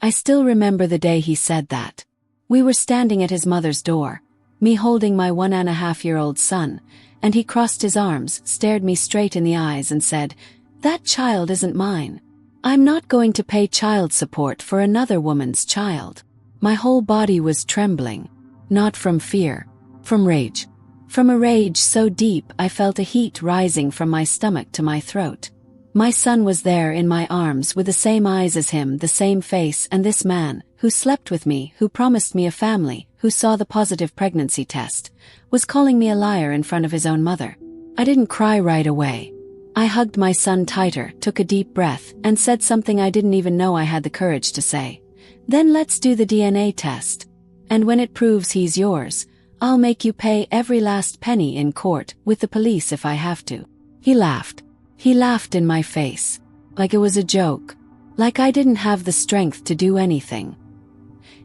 I still remember the day he said that. We were standing at his mother's door, me holding my 1.5-year-old son, and he crossed his arms, stared me straight in the eyes and said, "That child isn't mine. I'm not going to pay child support for another woman's child." My whole body was trembling. Not from fear. From rage. From a rage so deep I felt a heat rising from my stomach to my throat. My son was there in my arms with the same eyes as him, the same face, and this man, who slept with me, who promised me a family, who saw the positive pregnancy test, was calling me a liar in front of his own mother. I didn't cry right away. I hugged my son tighter, took a deep breath, and said something I didn't even know I had the courage to say. "Then let's do the DNA test. And when it proves he's yours, I'll make you pay every last penny in court, with the police if I have to." He laughed. He laughed in my face. Like it was a joke. Like I didn't have the strength to do anything.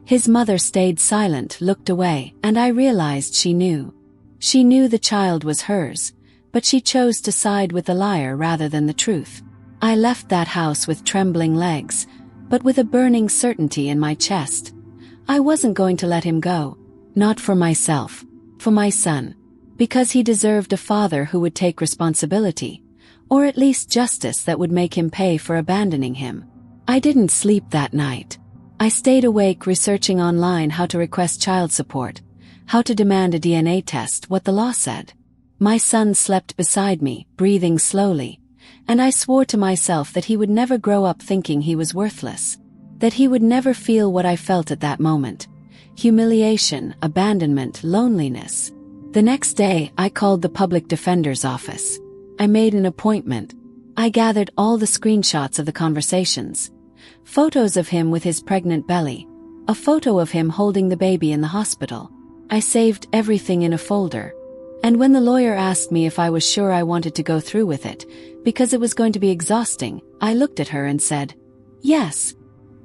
His mother stayed silent, looked away, and I realized she knew. She knew the child was hers, but she chose to side with the liar rather than the truth. I left that house with trembling legs, but with a burning certainty in my chest. I wasn't going to let him go. Not for myself. For my son. Because he deserved a father who would take responsibility. Or at least justice that would make him pay for abandoning him. I didn't sleep that night. I stayed awake researching online how to request child support, how to demand a DNA test, what the law said. My son slept beside me, breathing slowly, and I swore to myself that he would never grow up thinking he was worthless. That he would never feel what I felt at that moment. Humiliation, abandonment, loneliness. The next day, I called the public defender's office. I made an appointment. I gathered all the screenshots of the conversations. Photos of him with his pregnant belly. A photo of him holding the baby in the hospital. I saved everything in a folder. And when the lawyer asked me if I was sure I wanted to go through with it, because it was going to be exhausting, I looked at her and said, "Yes."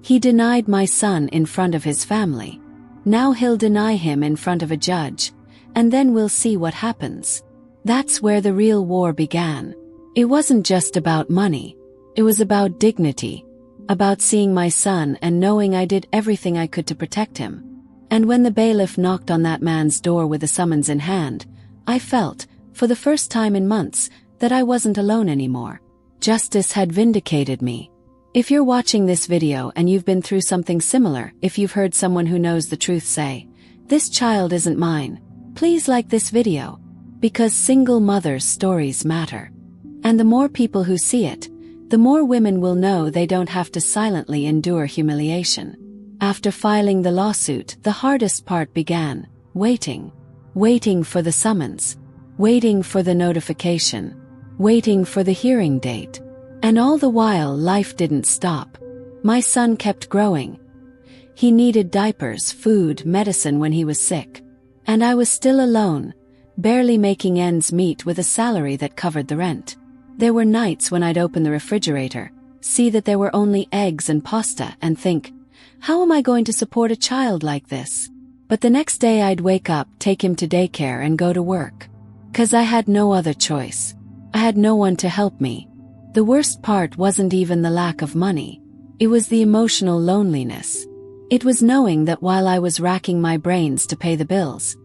He denied my son in front of his family. Now he'll deny him in front of a judge, and then we'll see what happens. That's where the real war began. It wasn't just about money. It was about dignity. About seeing my son and knowing I did everything I could to protect him. And when the bailiff knocked on that man's door with a summons in hand, I felt, for the first time in months, that I wasn't alone anymore. Justice had vindicated me. If you're watching this video and you've been through something similar, if you've heard someone who knows the truth say, "This child isn't mine," please like this video. Because single mothers' stories matter. And the more people who see it, the more women will know they don't have to silently endure humiliation. After filing the lawsuit, the hardest part began. Waiting. Waiting for the summons. Waiting for the notification. Waiting for the hearing date. And all the while, life didn't stop. My son kept growing. He needed diapers, food, medicine when he was sick. And I was still alone, barely making ends meet with a salary that covered the rent. There were nights when I'd open the refrigerator, see that there were only eggs and pasta, and think, how am I going to support a child like this? But the next day I'd wake up, take him to daycare and go to work. 'Cause I had no other choice. I had no one to help me. The worst part wasn't even the lack of money. It was the emotional loneliness. It was knowing that while I was racking my brains to pay the bills,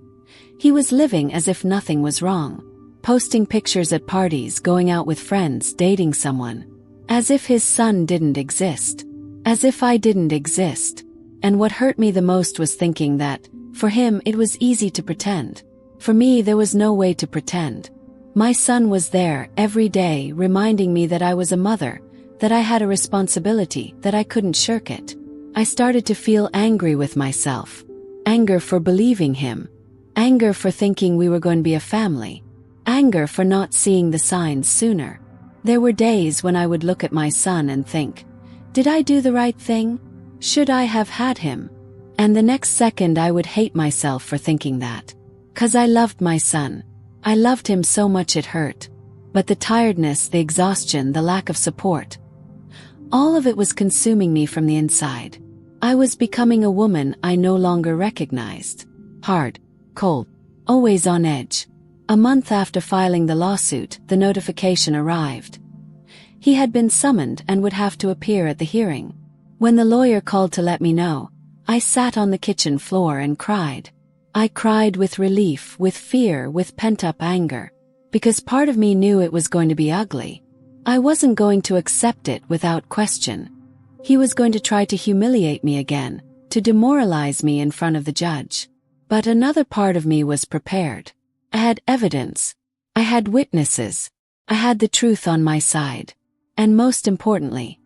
he was living as if nothing was wrong. Posting pictures at parties, going out with friends, dating someone. As if his son didn't exist. As if I didn't exist. And what hurt me the most was thinking that, for him, it was easy to pretend. For me, there was no way to pretend. My son was there, every day, reminding me that I was a mother, that I had a responsibility, that I couldn't shirk it. I started to feel angry with myself. Anger for believing him. Anger for thinking we were going to be a family. Anger for not seeing the signs sooner. There were days when I would look at my son and think, did I do the right thing? Should I have had him? And the next second I would hate myself for thinking that. 'Cause I loved my son. I loved him so much it hurt. But the tiredness, the exhaustion, the lack of support, all of it was consuming me from the inside. I was becoming a woman I no longer recognized. Hard, cold, always on edge. A month after filing the lawsuit, the notification arrived. He had been summoned and would have to appear at the hearing. When the lawyer called to let me know, I sat on the kitchen floor and cried. I cried with relief, with fear, with pent-up anger. Because part of me knew it was going to be ugly. I wasn't going to accept it without question. He was going to try to humiliate me again, to demoralize me in front of the judge. But another part of me was prepared. I had evidence. I had witnesses. I had the truth on my side. And most importantly,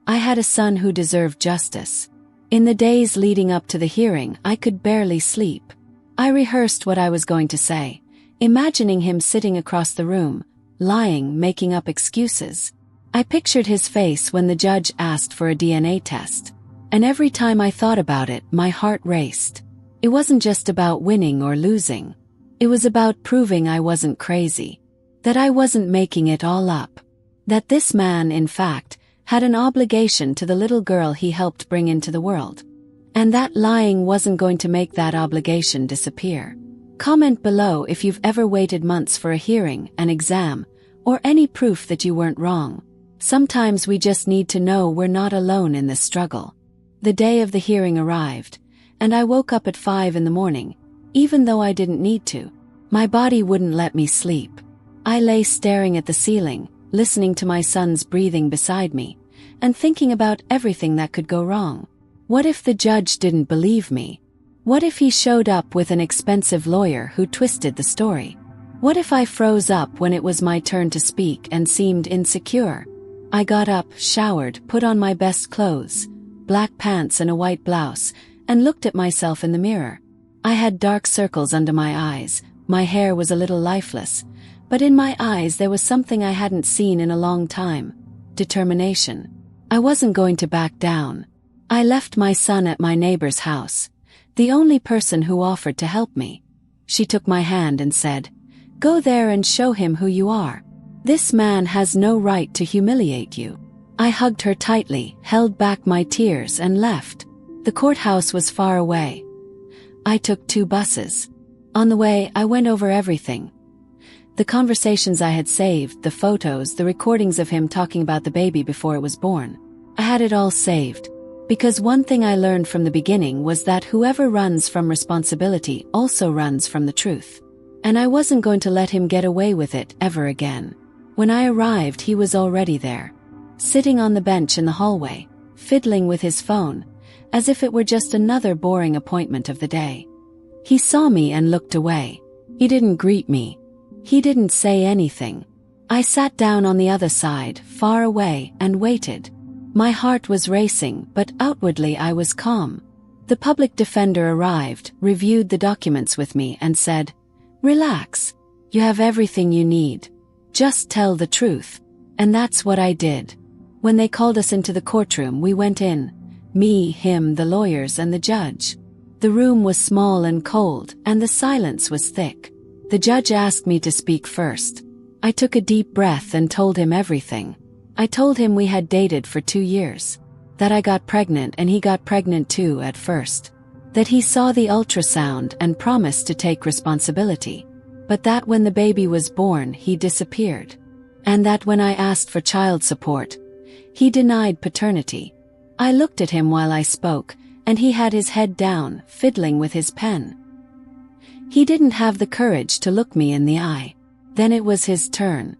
I had a son who deserved justice. In the days leading up to the hearing, I could barely sleep. I rehearsed what I was going to say, imagining him sitting across the room, lying, making up excuses. I pictured his face when the judge asked for a DNA test. And every time I thought about it, my heart raced. It wasn't just about winning or losing. It was about proving I wasn't crazy. That I wasn't making it all up. That this man, in fact, had an obligation to the little girl he helped bring into the world. And that lying wasn't going to make that obligation disappear. Comment below if you've ever waited months for a hearing, an exam, or any proof that you weren't wrong. Sometimes we just need to know we're not alone in this struggle. The day of the hearing arrived, and I woke up at 5 in the morning, even though I didn't need to. My body wouldn't let me sleep. I lay staring at the ceiling, listening to my son's breathing beside me, and thinking about everything that could go wrong. What if the judge didn't believe me? What if he showed up with an expensive lawyer who twisted the story? What if I froze up when it was my turn to speak and seemed insecure? I got up, showered, put on my best clothes, black pants and a white blouse, and looked at myself in the mirror. I had dark circles under my eyes, my hair was a little lifeless, but in my eyes there was something I hadn't seen in a long time. Determination. I wasn't going to back down. I left my son at my neighbor's house, the only person who offered to help me. She took my hand and said, "Go there and show him who you are. This man has no right to humiliate you." I hugged her tightly, held back my tears and left. The courthouse was far away. I took 2 buses. On the way, I went over everything. The conversations I had saved, the photos, the recordings of him talking about the baby before it was born. I had it all saved. Because one thing I learned from the beginning was that whoever runs from responsibility also runs from the truth. And I wasn't going to let him get away with it ever again. When I arrived, he was already there. Sitting on the bench in the hallway, fiddling with his phone, as if it were just another boring appointment of the day. He saw me and looked away. He didn't greet me. He didn't say anything. I sat down on the other side, far away, and waited. My heart was racing, but outwardly I was calm. The public defender arrived, reviewed the documents with me, and said, "Relax. You have everything you need. Just tell the truth." And that's what I did. When they called us into the courtroom, we went in. Me, him, the lawyers, and the judge. The room was small and cold, and the silence was thick. The judge asked me to speak first. I took a deep breath and told him everything. I told him we had dated for 2 years. That I got pregnant and he got pregnant too at first. That he saw the ultrasound and promised to take responsibility. But that when the baby was born, he disappeared. And that when I asked for child support, he denied paternity. I looked at him while I spoke, and he had his head down, fiddling with his pen. He didn't have the courage to look me in the eye. Then it was his turn.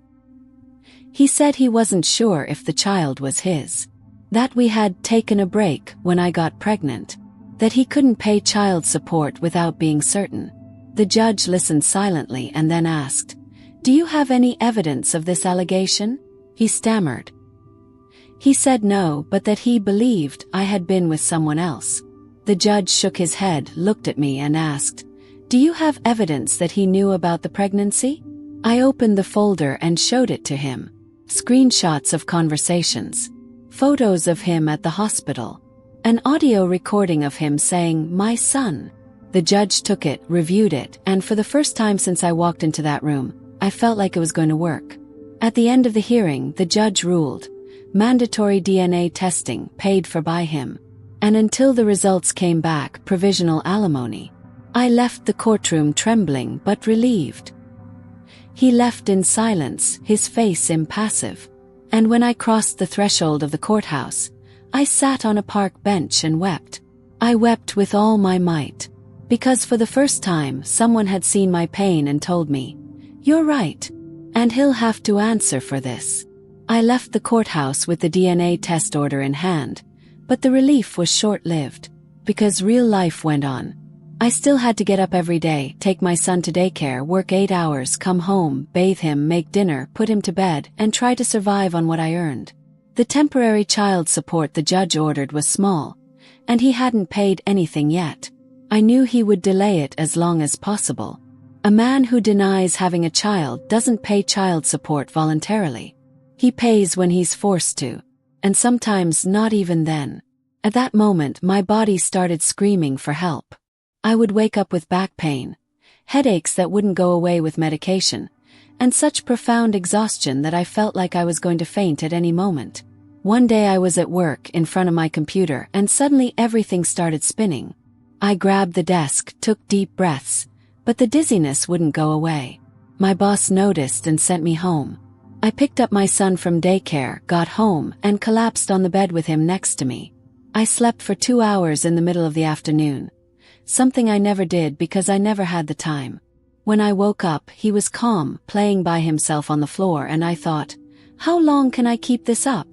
He said he wasn't sure if the child was his. That we had taken a break when I got pregnant. That he couldn't pay child support without being certain. The judge listened silently and then asked, "Do you have any evidence of this allegation?" He stammered. He said no, but that he believed I had been with someone else. The judge shook his head, looked at me and asked, "Do you have evidence that he knew about the pregnancy?" I opened the folder and showed it to him. Screenshots of conversations. Photos of him at the hospital. An audio recording of him saying, "My son." The judge took it, reviewed it, and for the first time since I walked into that room, I felt like it was going to work. At the end of the hearing, the judge ruled, mandatory DNA testing, paid for by him. And until the results came back, provisional alimony. I left the courtroom trembling but relieved. He left in silence, his face impassive. And when I crossed the threshold of the courthouse, I sat on a park bench and wept. I wept with all my might. Because for the first time, someone had seen my pain and told me, "You're right. And he'll have to answer for this." I left the courthouse with the DNA test order in hand, but the relief was short-lived, because real life went on. I still had to get up every day, take my son to daycare, work 8 hours, come home, bathe him, make dinner, put him to bed, and try to survive on what I earned. The temporary child support the judge ordered was small, and he hadn't paid anything yet. I knew he would delay it as long as possible. A man who denies having a child doesn't pay child support voluntarily. He pays when he's forced to, and sometimes not even then. At that moment, my body started screaming for help. I would wake up with back pain, headaches that wouldn't go away with medication, and such profound exhaustion that I felt like I was going to faint at any moment. One day I was at work in front of my computer and suddenly everything started spinning. I grabbed the desk, took deep breaths, but the dizziness wouldn't go away. My boss noticed and sent me home. I picked up my son from daycare, got home, and collapsed on the bed with him next to me. I slept for 2 hours in the middle of the afternoon, something I never did because I never had the time. When I woke up, he was calm, playing by himself on the floor, and I thought, how long can I keep this up?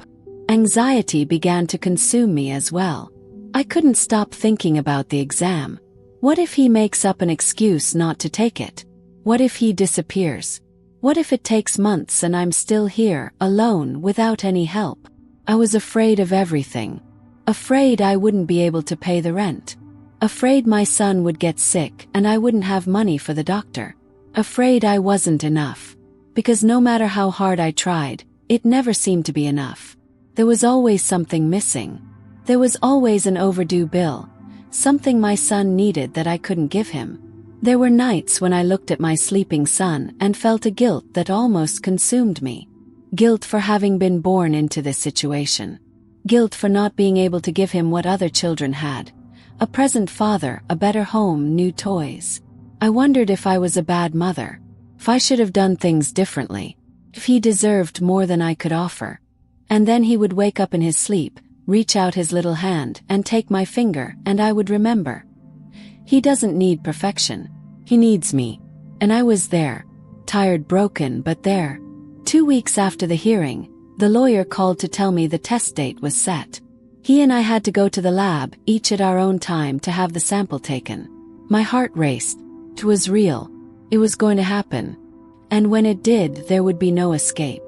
Anxiety began to consume me as well. I couldn't stop thinking about the exam. What if he makes up an excuse not to take it? What if he disappears? What if it takes months and I'm still here, alone, without any help? I was afraid of everything. Afraid I wouldn't be able to pay the rent. Afraid my son would get sick and I wouldn't have money for the doctor. Afraid I wasn't enough. Because no matter how hard I tried, it never seemed to be enough. There was always something missing. There was always an overdue bill, something my son needed that I couldn't give him. There were nights when I looked at my sleeping son and felt a guilt that almost consumed me. Guilt for having been born into this situation. Guilt for not being able to give him what other children had. A present father, a better home, new toys. I wondered if I was a bad mother. If I should have done things differently. If he deserved more than I could offer. And then he would wake up in his sleep, reach out his little hand and take my finger, and I would remember. He doesn't need perfection. He needs me. And I was there. Tired, broken, but there. 2 weeks after the hearing, the lawyer called to tell me the test date was set. He and I had to go to the lab, each at our own time, to have the sample taken. My heart raced. It was real. It was going to happen. And when it did, there would be no escape.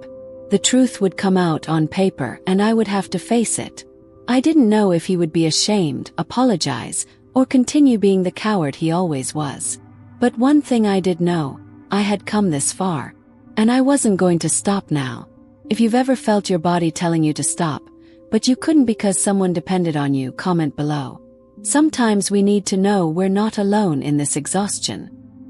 The truth would come out on paper and I would have to face it. I didn't know if he would be ashamed, apologize, or continue being the coward he always was. But one thing I did know, I had come this far. And I wasn't going to stop now. If you've ever felt your body telling you to stop, but you couldn't because someone depended on you, comment below. Sometimes we need to know we're not alone in this exhaustion.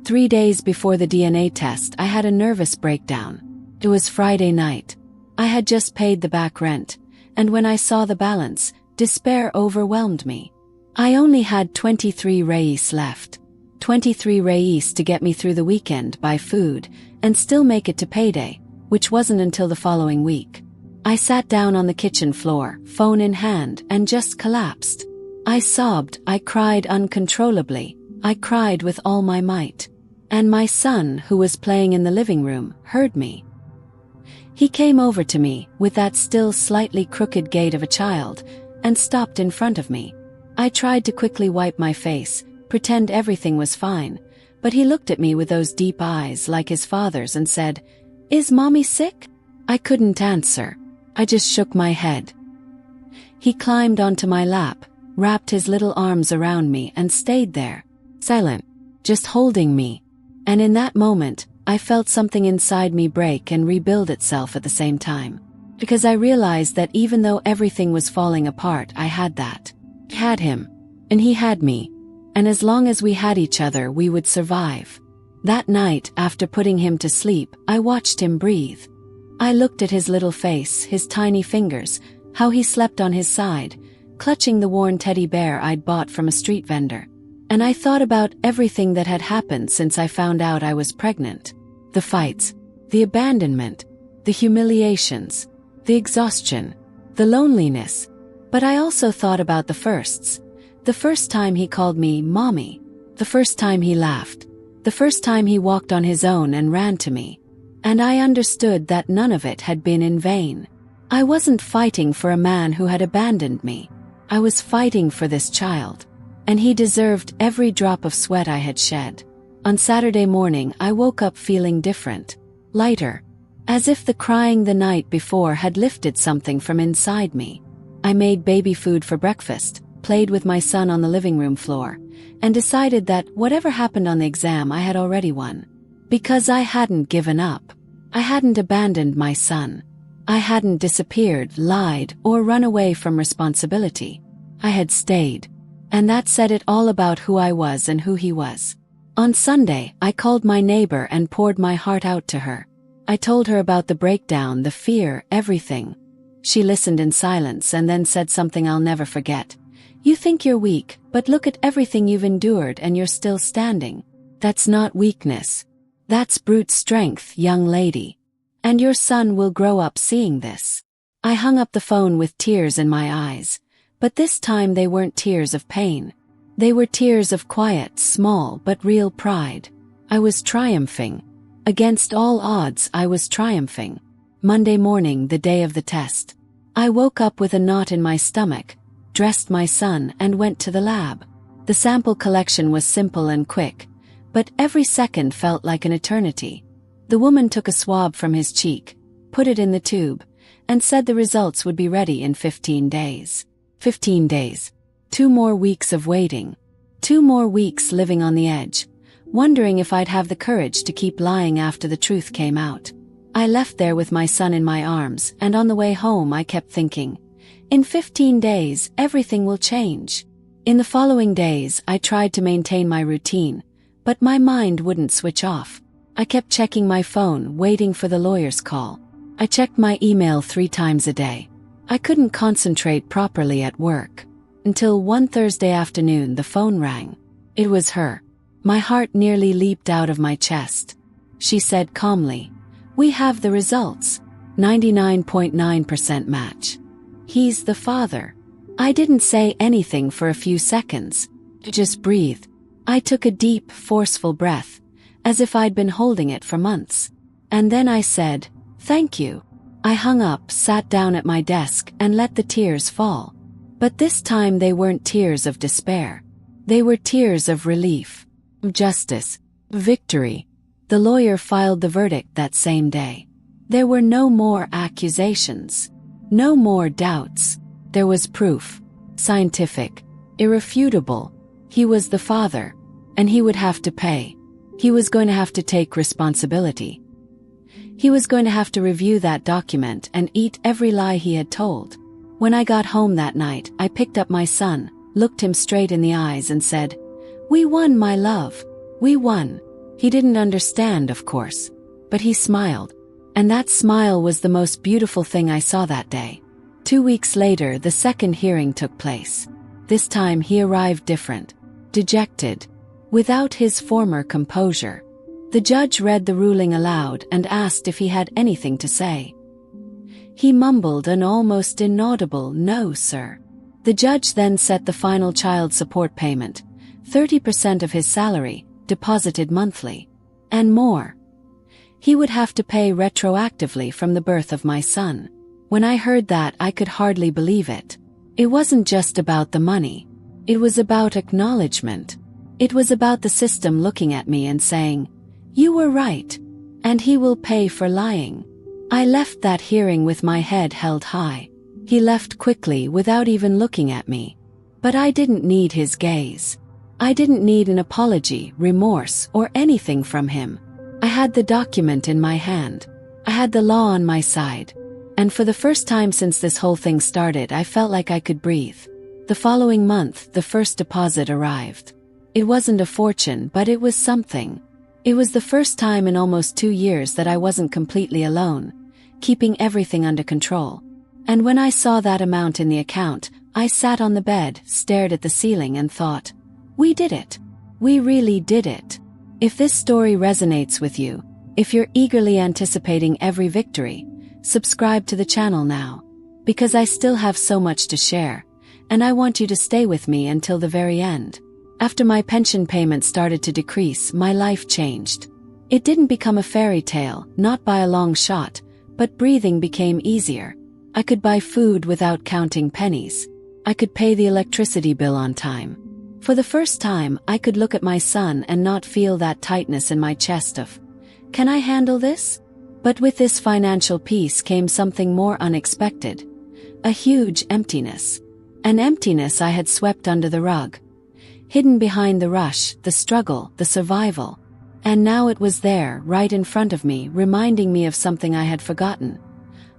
3 days before the DNA test, I had a nervous breakdown. It was Friday night. I had just paid the back rent, and when I saw the balance, despair overwhelmed me. I only had 23 reis left. 23 reis to get me through the weekend, buy food, and still make it to payday, which wasn't until the following week. I sat down on the kitchen floor, phone in hand, and just collapsed. I sobbed, I cried uncontrollably, I cried with all my might. And my son, who was playing in the living room, heard me. He came over to me, with that still slightly crooked gait of a child, and stopped in front of me. I tried to quickly wipe my face, pretend everything was fine, but he looked at me with those deep eyes like his father's and said, "Is mommy sick?" I couldn't answer. I just shook my head. He climbed onto my lap, wrapped his little arms around me and stayed there, silent, just holding me. And in that moment, I felt something inside me break and rebuild itself at the same time. Because I realized that even though everything was falling apart, I had that. I had him. And he had me. And as long as we had each other, we would survive. That night, after putting him to sleep, I watched him breathe. I looked at his little face, his tiny fingers, how he slept on his side, clutching the worn teddy bear I'd bought from a street vendor. And I thought about everything that had happened since I found out I was pregnant. The fights, the abandonment, the humiliations, the exhaustion, the loneliness. But I also thought about the firsts. The first time he called me mommy. The first time he laughed. The first time he walked on his own and ran to me. And I understood that none of it had been in vain. I wasn't fighting for a man who had abandoned me. I was fighting for this child. And he deserved every drop of sweat I had shed. On Saturday morning, I woke up feeling different. Lighter. As if the crying the night before had lifted something from inside me. I made baby food for breakfast, played with my son on the living room floor, and decided that whatever happened on the exam I had already won. Because I hadn't given up. I hadn't abandoned my son. I hadn't disappeared, lied, or run away from responsibility. I had stayed. And that said it all about who I was and who he was. On Sunday, I called my neighbor and poured my heart out to her. I told her about the breakdown, the fear, everything. She listened in silence and then said something I'll never forget. You think you're weak, but look at everything you've endured and you're still standing. That's not weakness. That's brute strength, young lady. And your son will grow up seeing this. I hung up the phone with tears in my eyes, but this time they weren't tears of pain. They were tears of quiet, small but real pride. I was triumphing. Against all odds, I was triumphing. Monday morning, the day of the test. I woke up with a knot in my stomach, dressed my son, and went to the lab. The sample collection was simple and quick, but every second felt like an eternity. The woman took a swab from his cheek, put it in the tube, and said the results would be ready in 15 days. 15 days. 2 more weeks of waiting. 2 more weeks living on the edge, wondering if I'd have the courage to keep lying after the truth came out. I left there with my son in my arms, and on the way home I kept thinking, in 15 days, everything will change. In the following days, I tried to maintain my routine, but my mind wouldn't switch off. I kept checking my phone, waiting for the lawyer's call. I checked my email 3 times a day. I couldn't concentrate properly at work. Until one Thursday afternoon, the phone rang. It was her. My heart nearly leaped out of my chest. She said calmly, "We have the results. 99.9% match. He's the father." I didn't say anything for a few seconds. Just breathed. I took a deep, forceful breath, as if I'd been holding it for months. And then I said, "Thank you." I hung up, sat down at my desk, and let the tears fall. But this time they weren't tears of despair. They were tears of relief. Justice. Victory. The lawyer filed the verdict that same day. There were no more accusations. No more doubts. There was proof. Scientific. Irrefutable. He was the father. And he would have to pay. He was going to have to take responsibility. He was going to have to review that document and eat every lie he had told. When I got home that night, I picked up my son, looked him straight in the eyes and said, "We won, my love. We won." He didn't understand, of course, but he smiled. And that smile was the most beautiful thing I saw that day. 2 weeks later, the second hearing took place. This time he arrived different, dejected, without his former composure. The judge read the ruling aloud and asked if he had anything to say. He mumbled an almost inaudible "No, sir." The judge then set the final child support payment, 30% of his salary, deposited monthly, and more. He would have to pay retroactively from the birth of my son. When I heard that, I could hardly believe it. It wasn't just about the money. It was about acknowledgement. It was about the system looking at me and saying, "You were right, and he will pay for lying." I left that hearing with my head held high. He left quickly without even looking at me. But I didn't need his gaze. I didn't need an apology, remorse, or anything from him. I had the document in my hand. I had the law on my side. And for the first time since this whole thing started, I felt like I could breathe. The following month, the first deposit arrived. It wasn't a fortune, but it was something. It was the first time in almost 2 years that I wasn't completely alone, keeping everything under control. And when I saw that amount in the account, I sat on the bed, stared at the ceiling and thought, we did it. We really did it. If this story resonates with you, if you're eagerly anticipating every victory, subscribe to the channel now. Because I still have so much to share, and I want you to stay with me until the very end. After my pension payment started to decrease, my life changed. It didn't become a fairy tale, not by a long shot, but breathing became easier. I could buy food without counting pennies. I could pay the electricity bill on time. For the first time, I could look at my son and not feel that tightness in my chest of, "Can I handle this?" But with this financial peace came something more unexpected. A huge emptiness. An emptiness I had swept under the rug. Hidden behind the rush, the struggle, the survival. And now it was there, right in front of me, reminding me of something I had forgotten.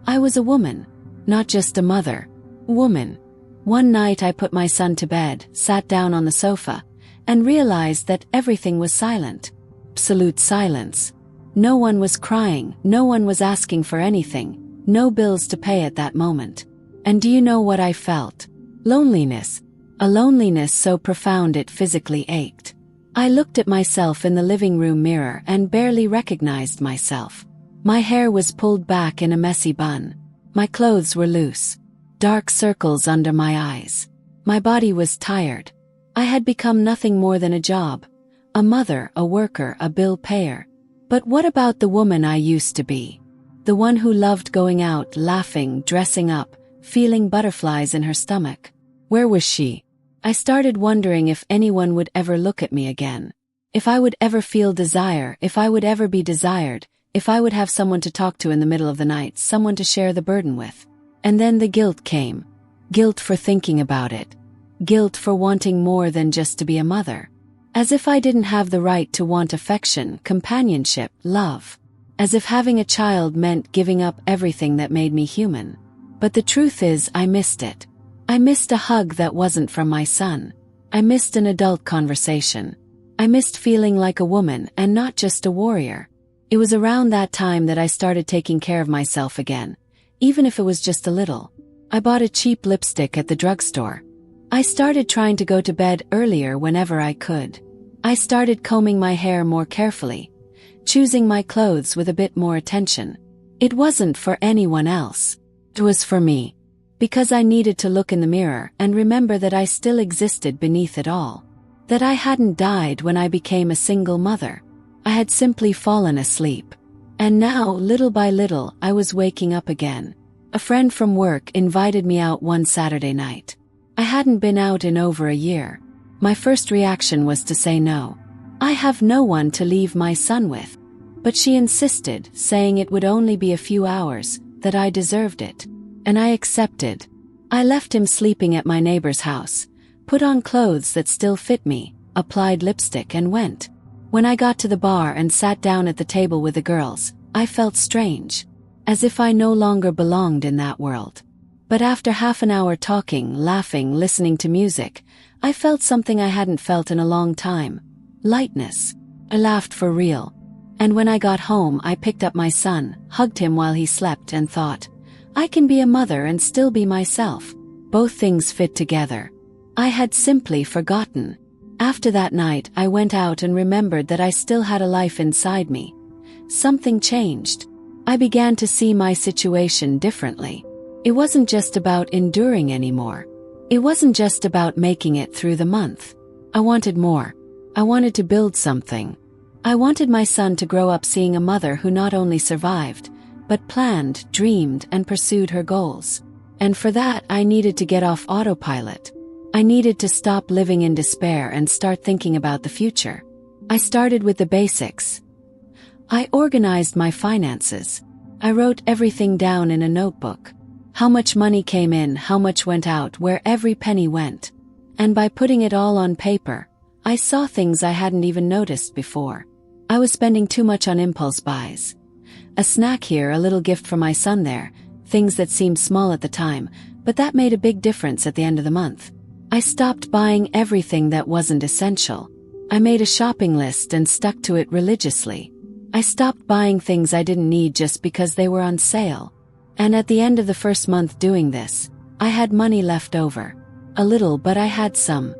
I was a woman. Not just a mother. Woman. One night I put my son to bed, sat down on the sofa, and realized that everything was silent. Absolute silence. No one was crying, no one was asking for anything, no bills to pay at that moment. And do you know what I felt? Loneliness. A loneliness so profound it physically ached. I looked at myself in the living room mirror and barely recognized myself. My hair was pulled back in a messy bun. My clothes were loose. Dark circles under my eyes. My body was tired. I had become nothing more than a job. A mother, a worker, a bill payer. But what about the woman I used to be? The one who loved going out, laughing, dressing up, feeling butterflies in her stomach. Where was she? I started wondering if anyone would ever look at me again. If I would ever feel desire, if I would ever be desired, if I would have someone to talk to in the middle of the night, someone to share the burden with. And then the guilt came. Guilt for thinking about it. Guilt for wanting more than just to be a mother. As if I didn't have the right to want affection, companionship, love. As if having a child meant giving up everything that made me human. But the truth is, I missed it. I missed a hug that wasn't from my son. I missed an adult conversation. I missed feeling like a woman and not just a warrior. It was around that time that I started taking care of myself again, even if it was just a little. I bought a cheap lipstick at the drugstore. I started trying to go to bed earlier whenever I could. I started combing my hair more carefully, choosing my clothes with a bit more attention. It wasn't for anyone else. It was for me. Because I needed to look in the mirror and remember that I still existed beneath it all. That I hadn't died when I became a single mother. I had simply fallen asleep. And now, little by little, I was waking up again. A friend from work invited me out one Saturday night. I hadn't been out in over a year. My first reaction was to say no. I have no one to leave my son with. But she insisted, saying it would only be a few hours, that I deserved it. And I accepted. I left him sleeping at my neighbor's house, put on clothes that still fit me, applied lipstick and went. When I got to the bar and sat down at the table with the girls, I felt strange. As if I no longer belonged in that world. But after half an hour talking, laughing, listening to music, I felt something I hadn't felt in a long time. Lightness. I laughed for real. And when I got home, I picked up my son, hugged him while he slept and thought, I can be a mother and still be myself. Both things fit together. I had simply forgotten. After that night, I went out and remembered that I still had a life inside me. Something changed. I began to see my situation differently. It wasn't just about enduring anymore. It wasn't just about making it through the month. I wanted more. I wanted to build something. I wanted my son to grow up seeing a mother who not only survived, but planned, dreamed, and pursued her goals. And for that, I needed to get off autopilot. I needed to stop living in despair and start thinking about the future. I started with the basics. I organized my finances. I wrote everything down in a notebook. How much money came in, how much went out, where every penny went. And by putting it all on paper, I saw things I hadn't even noticed before. I was spending too much on impulse buys. A snack here, a little gift for my son there, things that seemed small at the time, but that made a big difference at the end of the month. I stopped buying everything that wasn't essential. I made a shopping list and stuck to it religiously. I stopped buying things I didn't need just because they were on sale. And at the end of the first month doing this, I had money left over. A little, but I had some.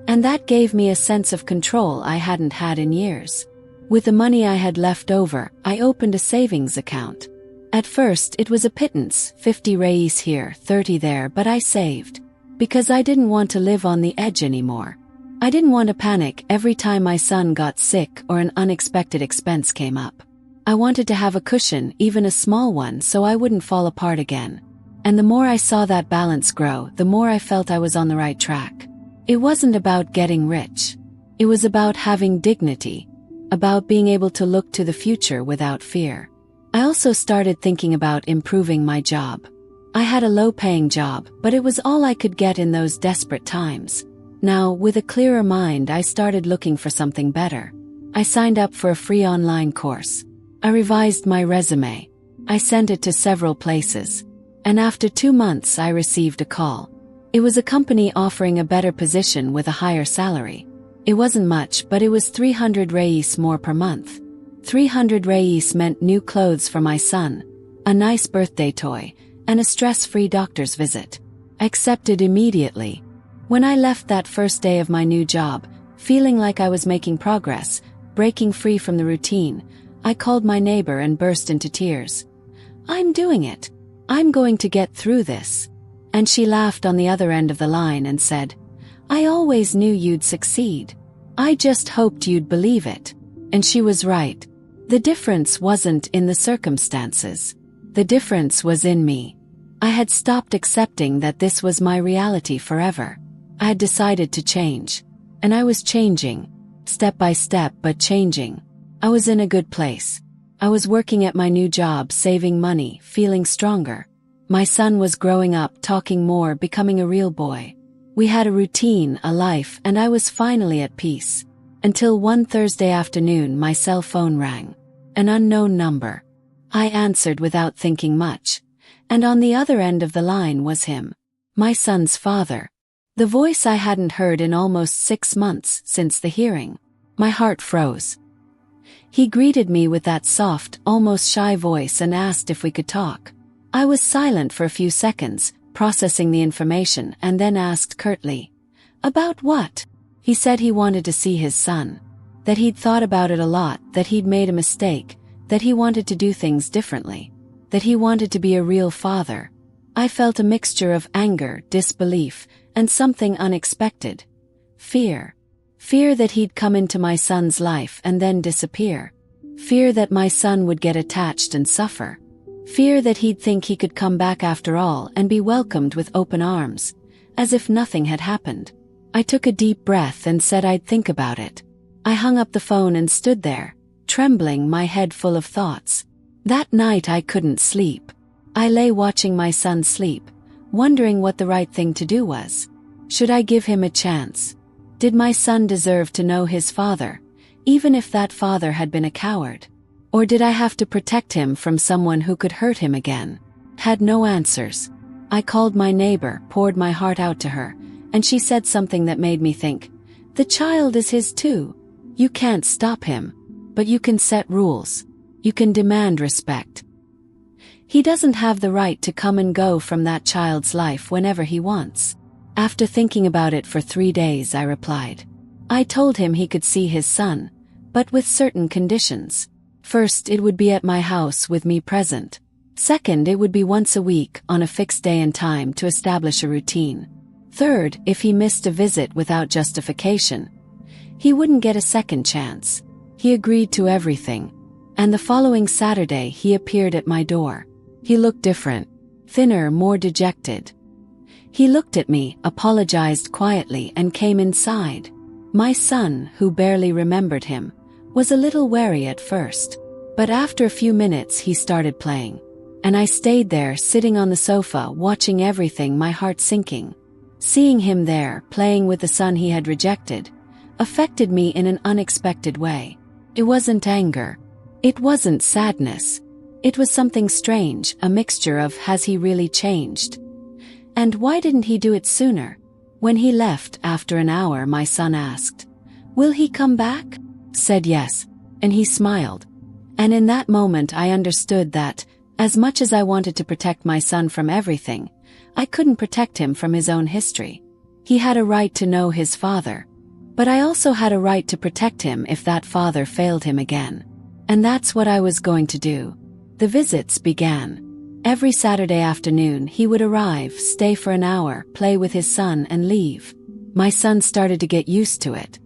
And that gave me a sense of control I hadn't had in years. With the money I had left over, I opened a savings account. At first it was a pittance, 50 reis here, 30 there, but I saved. Because I didn't want to live on the edge anymore. I didn't want to panic every time my son got sick or an unexpected expense came up. I wanted to have a cushion, even a small one, so I wouldn't fall apart again. And the more I saw that balance grow, the more I felt I was on the right track. It wasn't about getting rich. It was about having dignity, about being able to look to the future without fear. I also started thinking about improving my job. I had a low-paying job, but it was all I could get in those desperate times. Now, with a clearer mind, I started looking for something better. I signed up for a free online course. I revised my resume. I sent it to several places. And after 2 months I received a call. It was a company offering a better position with a higher salary. It wasn't much, but it was 300 reis more per month. 300 reis meant new clothes for my son, a nice birthday toy, and a stress-free doctor's visit. I accepted immediately. When I left that first day of my new job, feeling like I was making progress, breaking free from the routine, I called my neighbor and burst into tears. "I'm doing it. I'm going to get through this." And she laughed on the other end of the line and said, "I always knew you'd succeed. I just hoped you'd believe it." And she was right. The difference wasn't in the circumstances. The difference was in me. I had stopped accepting that this was my reality forever. I had decided to change. And I was changing. Step by step, but changing. I was in a good place. I was working at my new job, saving money, feeling stronger. My son was growing up, talking more, becoming a real boy. We had a routine, a life, and I was finally at peace. Until one Thursday afternoon my cell phone rang. An unknown number. I answered without thinking much. And on the other end of the line was him. My son's father. The voice I hadn't heard in almost 6 months since the hearing. My heart froze. He greeted me with that soft, almost shy voice and asked if we could talk. I was silent for a few seconds, processing the information, and then asked curtly, "About what?" He said he wanted to see his son. That he'd thought about it a lot, that he'd made a mistake, that he wanted to do things differently, that he wanted to be a real father. I felt a mixture of anger, disbelief, and something unexpected. Fear. Fear that he'd come into my son's life and then disappear. Fear that my son would get attached and suffer. Fear that he'd think he could come back after all and be welcomed with open arms, as if nothing had happened. I took a deep breath and said I'd think about it. I hung up the phone and stood there, trembling, my head full of thoughts. That night I couldn't sleep. I lay watching my son sleep, wondering what the right thing to do was. Should I give him a chance? Did my son deserve to know his father, even if that father had been a coward? Or did I have to protect him from someone who could hurt him again? Had no answers. I called my neighbor, poured my heart out to her, and she said something that made me think. The child is his too. You can't stop him. But you can set rules. You can demand respect. He doesn't have the right to come and go from that child's life whenever he wants. After thinking about it for 3 days, I replied. I told him he could see his son, but with certain conditions. First, it would be at my house with me present. Second, it would be once a week on a fixed day and time to establish a routine. Third, if he missed a visit without justification, he wouldn't get a second chance. He agreed to everything. And the following Saturday he appeared at my door. He looked different, thinner, more dejected. He looked at me, apologized quietly, and came inside. My son, who barely remembered him, was a little wary at first. But after a few minutes he started playing. And I stayed there, sitting on the sofa, watching everything, my heart sinking. Seeing him there, playing with the son he had rejected, affected me in an unexpected way. It wasn't anger. It wasn't sadness. It was something strange, a mixture of, has he really changed? And why didn't he do it sooner? When he left after an hour, my son asked, "Will he come back?" Said yes, and he smiled. And in that moment I understood that, as much as I wanted to protect my son from everything, I couldn't protect him from his own history. He had a right to know his father. But I also had a right to protect him if that father failed him again. And that's what I was going to do. The visits began. Every Saturday afternoon he would arrive, stay for an hour, play with his son and leave. My son started to get used to it.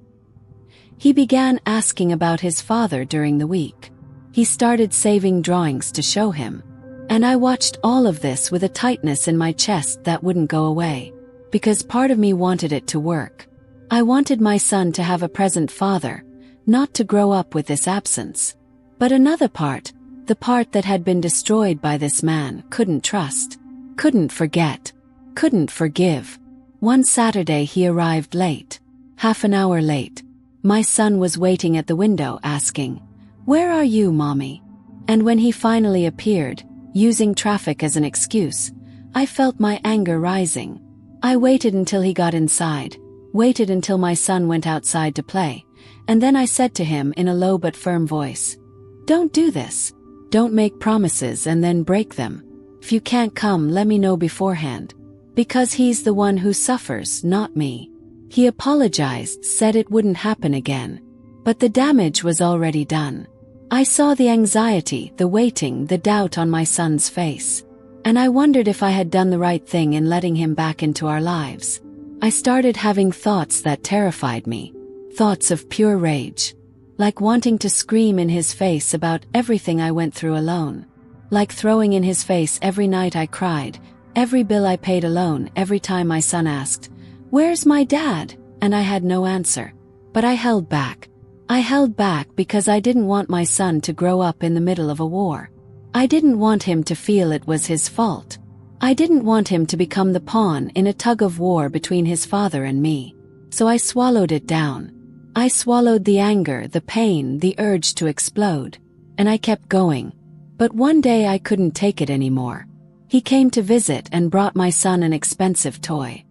He began asking about his father during the week. He started saving drawings to show him. And I watched all of this with a tightness in my chest that wouldn't go away, because part of me wanted it to work. I wanted my son to have a present father, not to grow up with this absence. But another part, the part that had been destroyed by this man, couldn't trust, couldn't forget, couldn't forgive. One Saturday he arrived late, half an hour late. My son was waiting at the window asking, "Where are you, Mommy?" And when he finally appeared, using traffic as an excuse, I felt my anger rising. I waited until he got inside, waited until my son went outside to play, and then I said to him in a low but firm voice, "Don't do this. Don't make promises and then break them. If you can't come, let me know beforehand." Because he's the one who suffers, not me. He apologized, said it wouldn't happen again. But the damage was already done. I saw the anxiety, the waiting, the doubt on my son's face. And I wondered if I had done the right thing in letting him back into our lives. I started having thoughts that terrified me. Thoughts of pure rage. Like wanting to scream in his face about everything I went through alone. Like throwing in his face every night I cried, every bill I paid alone, every time my son asked, "Where's my dad?" And I had no answer. But I held back. I held back because I didn't want my son to grow up in the middle of a war. I didn't want him to feel it was his fault. I didn't want him to become the pawn in a tug of war between his father and me. So I swallowed it down. I swallowed the anger, the pain, the urge to explode. And I kept going. But one day I couldn't take it anymore. He came to visit and brought my son an expensive toy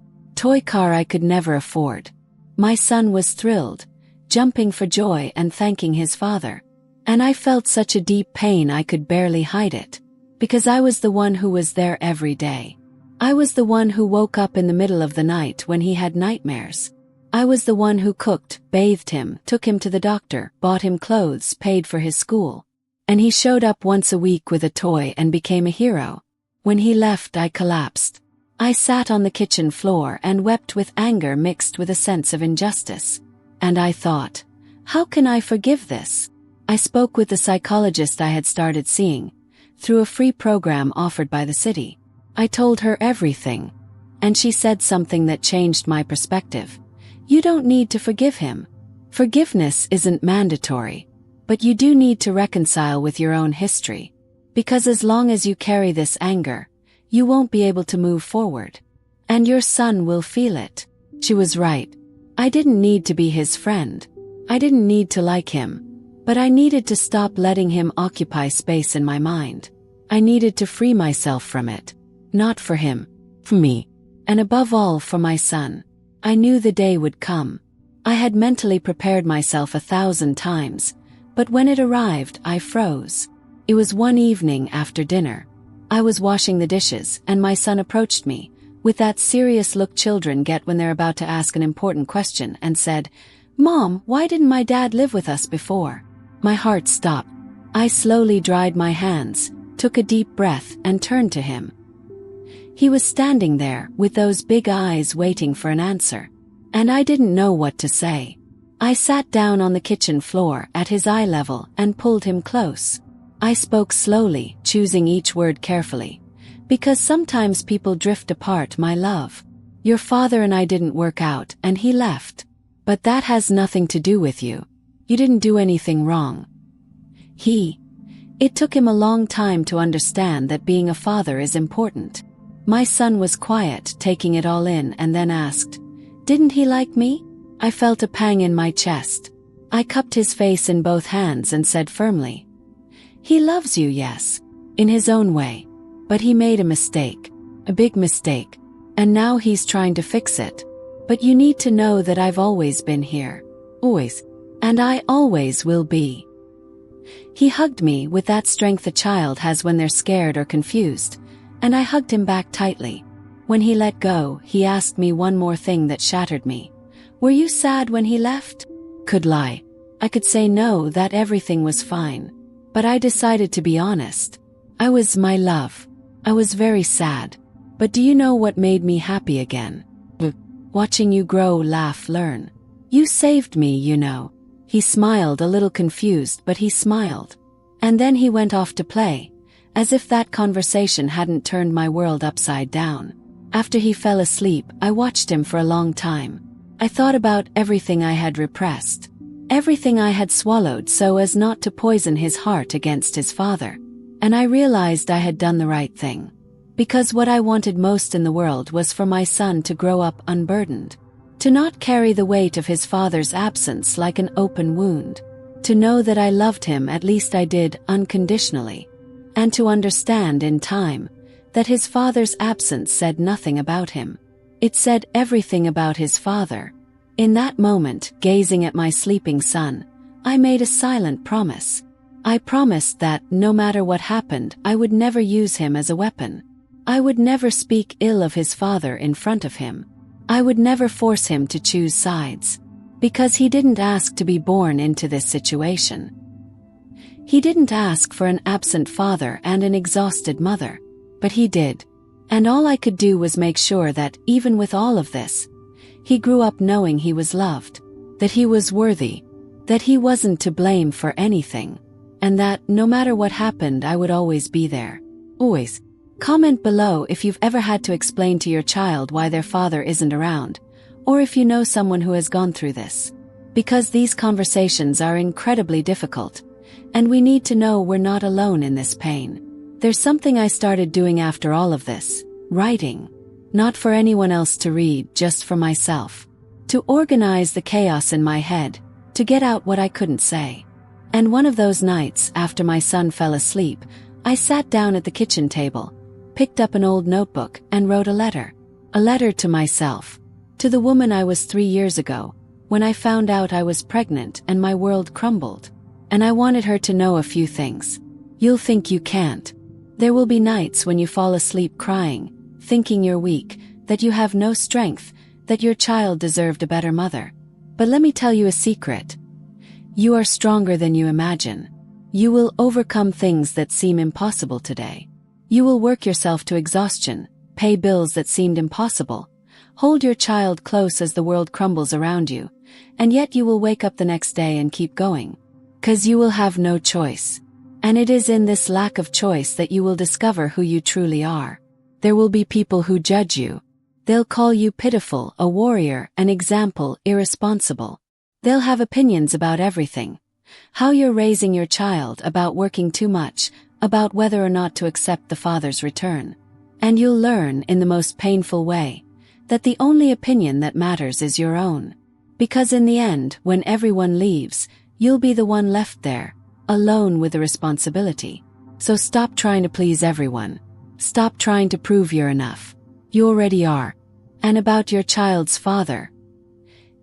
car I could never afford. My son was thrilled, jumping for joy and thanking his father. And I felt such a deep pain I could barely hide it. Because I was the one who was there every day. I was the one who woke up in the middle of the night when he had nightmares. I was the one who cooked, bathed him, took him to the doctor, bought him clothes, paid for his school. And he showed up once a week with a toy and became a hero. When he left, I collapsed. I sat on the kitchen floor and wept with anger mixed with a sense of injustice. And I thought, how can I forgive this? I spoke with the psychologist I had started seeing, through a free program offered by the city. I told her everything. And she said something that changed my perspective. You don't need to forgive him. Forgiveness isn't mandatory. But you do need to reconcile with your own history. Because as long as you carry this anger, you won't be able to move forward. And your son will feel it. She was right. I didn't need to be his friend. I didn't need to like him. But I needed to stop letting him occupy space in my mind. I needed to free myself from it. Not for him. For me. And above all for my son. I knew the day would come. I had mentally prepared myself 1,000 times. But when it arrived, I froze. It was one evening after dinner. I was washing the dishes, and my son approached me, with that serious look children get when they're about to ask an important question, and said, "Mom, why didn't my dad live with us before?" My heart stopped. I slowly dried my hands, took a deep breath, and turned to him. He was standing there, with those big eyes waiting for an answer. And I didn't know what to say. I sat down on the kitchen floor at his eye level and pulled him close. I spoke slowly, choosing each word carefully. Because sometimes people drift apart, my love. Your father and I didn't work out, and he left. But that has nothing to do with you. You didn't do anything wrong. It took him a long time to understand that being a father is important. My son was quiet, taking it all in, and then asked, "Didn't he like me?" I felt a pang in my chest. I cupped his face in both hands and said firmly, "He loves you, yes, in his own way. But he made a mistake, a big mistake, and now he's trying to fix it. But you need to know that I've always been here. Always. And I always will be." He hugged me with that strength a child has when they're scared or confused, and I hugged him back tightly. When he let go, he asked me one more thing that shattered me. "Were you sad when he left?" Could lie. I could say no, that everything was fine. But I decided to be honest. I was my love. I was very sad. But do you know what made me happy again? Watching you grow, laugh, learn. You saved me, you know. He smiled, a little confused, but he smiled. And then he went off to play, as if that conversation hadn't turned my world upside down. After he fell asleep, I watched him for a long time. I thought about everything I had repressed, everything I had swallowed so as not to poison his heart against his father. And I realized I had done the right thing. Because what I wanted most in the world was for my son to grow up unburdened, to not carry the weight of his father's absence like an open wound, to know that I loved him, at least I did, unconditionally, and to understand in time that his father's absence said nothing about him. It said everything about his father. In that moment, gazing at my sleeping son, I made a silent promise. I promised that, no matter what happened, I would never use him as a weapon. I would never speak ill of his father in front of him. I would never force him to choose sides. Because he didn't ask to be born into this situation. He didn't ask for an absent father and an exhausted mother. But he did. And all I could do was make sure that, even with all of this, he grew up knowing he was loved, that he was worthy, that he wasn't to blame for anything, and that, no matter what happened, I would always be there. Always. Comment below if you've ever had to explain to your child why their father isn't around, or if you know someone who has gone through this. Because these conversations are incredibly difficult, and we need to know we're not alone in this pain. There's something I started doing after all of this: writing. Not for anyone else to read, just for myself. To organize the chaos in my head, to get out what I couldn't say. And one of those nights, after my son fell asleep, I sat down at the kitchen table, picked up an old notebook, and wrote a letter. A letter to myself. To the woman I was 3 years ago, when I found out I was pregnant and my world crumbled. And I wanted her to know a few things. You'll think you can't. There will be nights when you fall asleep crying, thinking you're weak, that you have no strength, that your child deserved a better mother. But let me tell you a secret. You are stronger than you imagine. You will overcome things that seem impossible today. You will work yourself to exhaustion, pay bills that seemed impossible, hold your child close as the world crumbles around you, and yet you will wake up the next day and keep going. 'Cause you will have no choice. And it is in this lack of choice that you will discover who you truly are. There will be people who judge you. They'll call you pitiful, a warrior, an example, irresponsible. They'll have opinions about everything. How you're raising your child, about working too much, about whether or not to accept the father's return. And you'll learn, in the most painful way, that the only opinion that matters is your own. Because in the end, when everyone leaves, you'll be the one left there, alone with the responsibility. So stop trying to please everyone. Stop trying to prove you're enough. You already are. And about your child's father.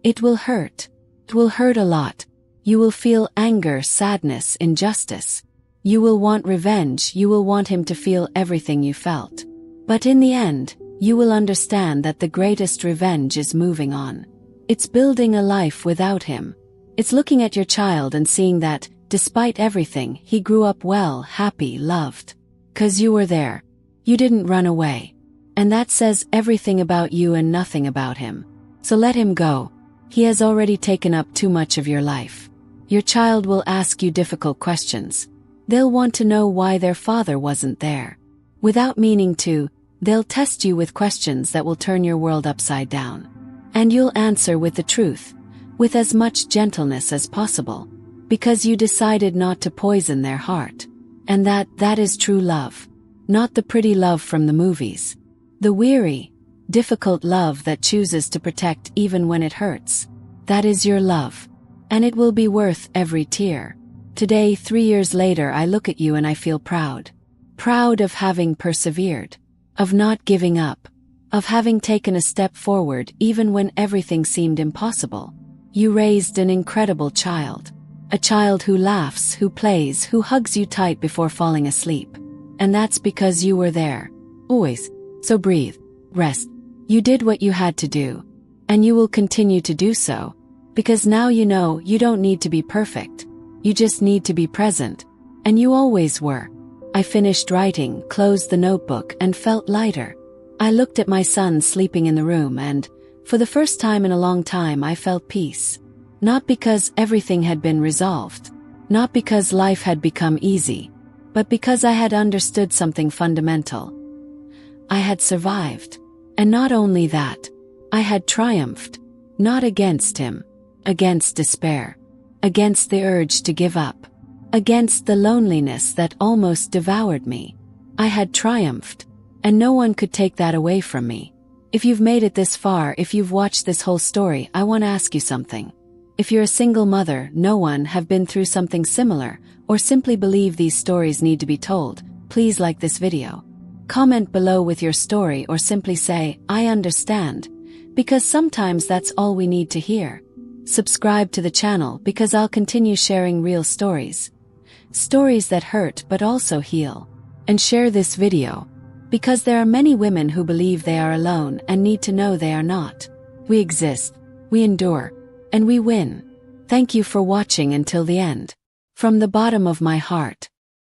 It will hurt. It will hurt a lot. You will feel anger, sadness, injustice. You will want revenge. You will want him to feel everything you felt. But in the end, you will understand that the greatest revenge is moving on. It's building a life without him. It's looking at your child and seeing that, despite everything, he grew up well, happy, loved. 'Cause you were there. You didn't run away. And that says everything about you and nothing about him. So let him go. He has already taken up too much of your life. Your child will ask you difficult questions. They'll want to know why their father wasn't there. Without meaning to, they'll test you with questions that will turn your world upside down. And you'll answer with the truth, with as much gentleness as possible. Because you decided not to poison their heart. And that is true love. Not the pretty love from the movies. The weary, difficult love that chooses to protect even when it hurts. That is your love. And it will be worth every tear. Today, 3 years later, I look at you and I feel proud. Proud of having persevered. Of not giving up. Of having taken a step forward even when everything seemed impossible. You raised an incredible child. A child who laughs, who plays, who hugs you tight before falling asleep. And that's because you were there. Always. So breathe. Rest. You did what you had to do. And you will continue to do so. Because now you know you don't need to be perfect. You just need to be present. And you always were. I finished writing, closed the notebook, and felt lighter. I looked at my son sleeping in the room and, for the first time in a long time, I felt peace. Not because everything had been resolved. Not because life had become easy. But because I had understood something fundamental. I had survived. And not only that, I had triumphed. Not against him. Against despair. Against the urge to give up. Against the loneliness that almost devoured me. I had triumphed. And no one could take that away from me. If you've made it this far, if you've watched this whole story, I want to ask you something. If you're a single mother, no one have been through something similar, or simply believe these stories need to be told, please like this video. Comment below with your story or simply say, I understand, because sometimes that's all we need to hear. Subscribe to the channel because I'll continue sharing real stories. Stories that hurt but also heal. And share this video, because there are many women who believe they are alone and need to know they are not. We exist, we endure, and we win. Thank you for watching until the end. From the bottom of my heart.